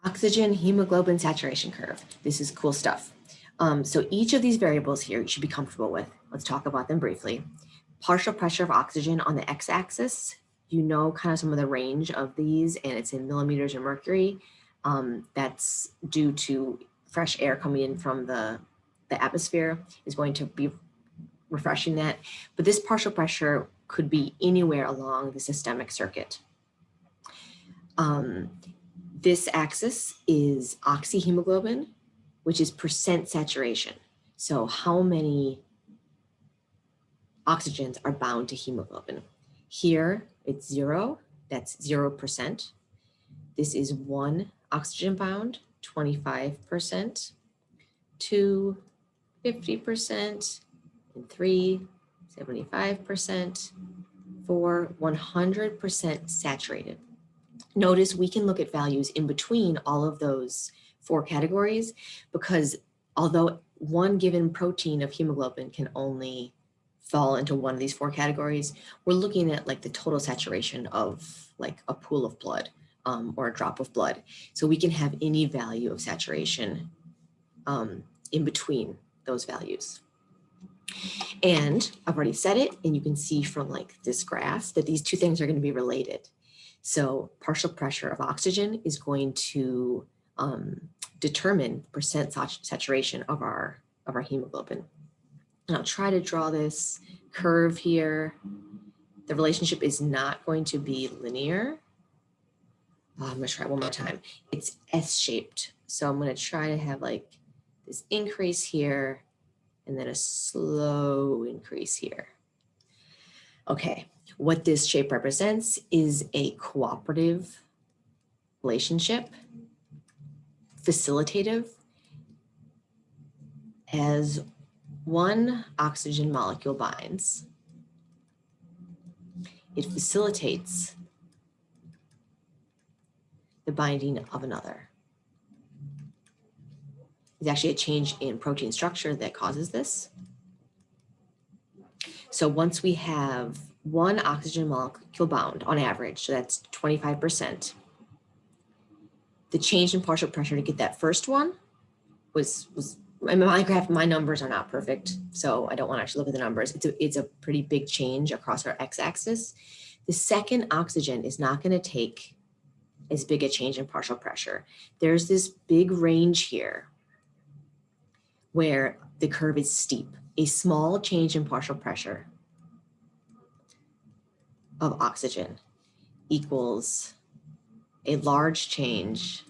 Oxygen hemoglobin saturation curve. This is cool stuff. So each of these variables here you should be comfortable with. Let's talk about them briefly. Partial pressure of oxygen on the x-axis. You know kind of some of the range of these, and it's in millimeters of mercury. That's due to fresh air coming in from the atmosphere is going to be refreshing that. But this partial pressure could be anywhere along the systemic circuit. This axis is oxyhemoglobin, which is percent saturation. So how many oxygens are bound to hemoglobin? Here it's 0, that's 0%. This is 1 oxygen bound, 25%, 2, 50%, and 3, 75%, 4, 100% saturated. Notice we can look at values in between all of those 4 categories, because although one given protein of hemoglobin can only fall into one of these 4 categories, we're looking at like the total saturation of like a pool of blood or a drop of blood. So we can have any value of saturation in between those values. And I've already said it, and you can see from like this graph that these two things are going to be related. So partial pressure of oxygen is going to determine percent saturation of our hemoglobin. And I'll try to draw this curve here. The relationship is not going to be linear. I'm going to try one more time. It's S-shaped. So I'm going to try to have like this increase here and then a slow increase here. Okay, what this shape represents is a cooperative relationship, facilitative. As one oxygen molecule binds, it facilitates the binding of another. It's actually a change in protein structure that causes this. So once we have one oxygen molecule bound on average, so that's 25%, the change in partial pressure to get that first one was in my graph, my numbers are not perfect, so I don't want to actually look at the numbers. It's a pretty big change across our x-axis. The second oxygen is not going to take as big a change in partial pressure. There's this big range here where the curve is steep. A small change in partial pressure of oxygen equals a large change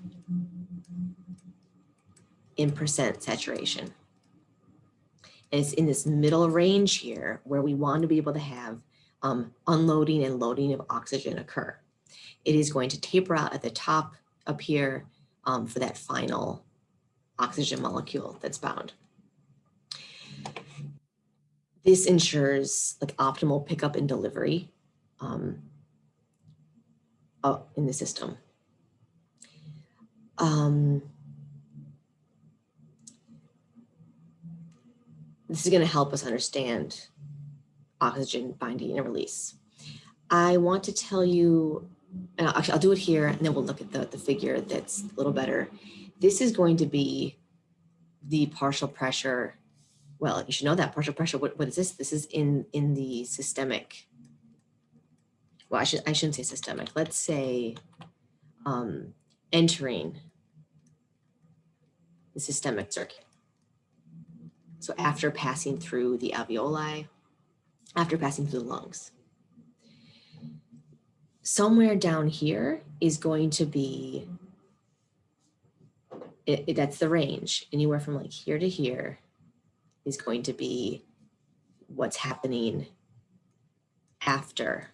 in percent saturation. And it's in this middle range here where we want to be able to have unloading and loading of oxygen occur. It is going to taper out at the top up here for that final oxygen molecule that's bound. This ensures like optimal pickup and delivery in the system. This is going to help us understand oxygen binding and release. I want to tell you, and actually I'll do it here and then we'll look at the figure that's a little better. This is going to be the partial pressure. Well, you should know that partial pressure. What is this? This is in the systemic. Well, I shouldn't say systemic. Let's say entering the systemic circuit. So after passing through the alveoli, after passing through the lungs. Somewhere down here is going to be, that's the range. Anywhere from like here to here is going to be what's happening after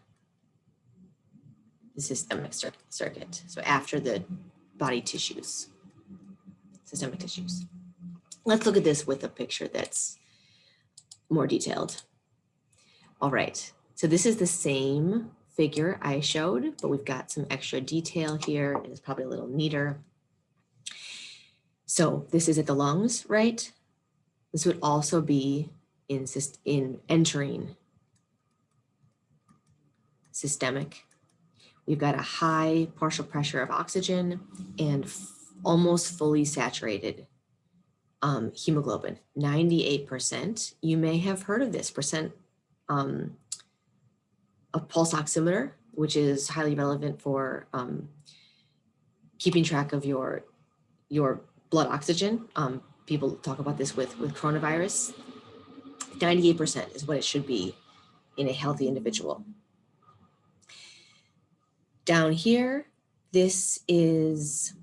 the systemic circuit. So after the body tissues, systemic tissues. Let's look at this with a picture that's more detailed. All right, so this is the same figure I showed, but we've got some extra detail here and it's probably a little neater. So this is at the lungs, right? This would also be in entering systemic. We've got a high partial pressure of oxygen and almost fully saturated hemoglobin, 98%. You may have heard of this percent a pulse oximeter, which is highly relevant for keeping track of your blood oxygen. People talk about this with coronavirus. 98% is what it should be in a healthy individual. Down here, this is,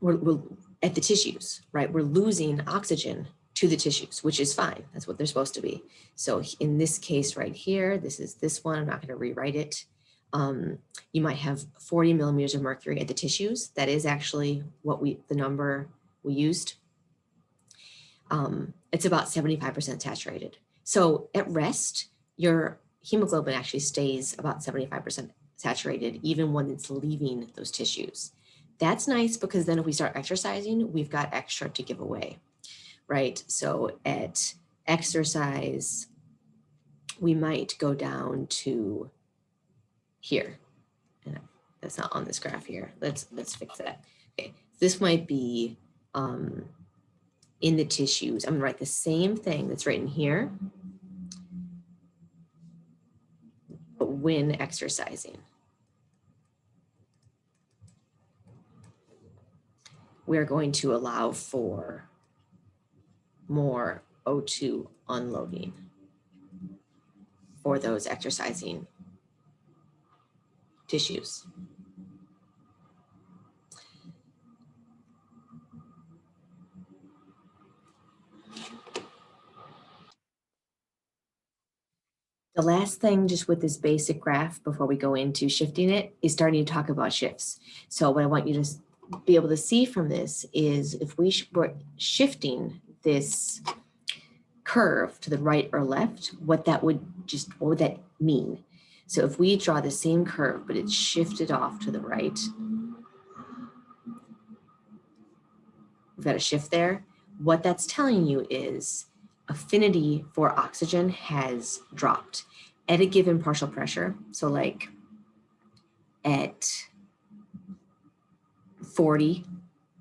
we're at the tissues, right? We're losing oxygen to the tissues, which is fine. That's what they're supposed to be. So in this case right here, this is this one. I'm not going to rewrite it. You might have 40 millimeters of mercury at the tissues. That is actually what the number we used. It's about 75% saturated. So at rest, your hemoglobin actually stays about 75% saturated, even when it's leaving those tissues. That's nice because then if we start exercising, we've got extra to give away, right? So at exercise, we might go down to here. And that's not on this graph here. Let's fix that. Okay, this might be in the tissues. I'm gonna write the same thing that's written here, but when exercising. We're going to allow for more O2 unloading for those exercising tissues. The last thing just with this basic graph before we go into shifting it is starting to talk about shifts. So what I want you to be able to see from this is if we were shifting this curve to the right or left, what would that mean? So if we draw the same curve, but it's shifted off to the right, we've got a shift there. What that's telling you is affinity for oxygen has dropped at a given partial pressure. So like at 40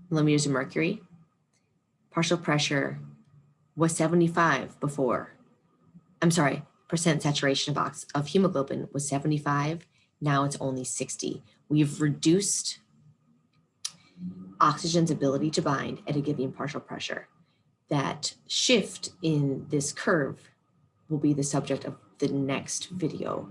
millimeters of mercury, partial pressure was 75 before. I'm sorry, percent saturation of hemoglobin was 75. Now it's only 60. We've reduced oxygen's ability to bind at a given partial pressure. That shift in this curve will be the subject of the next video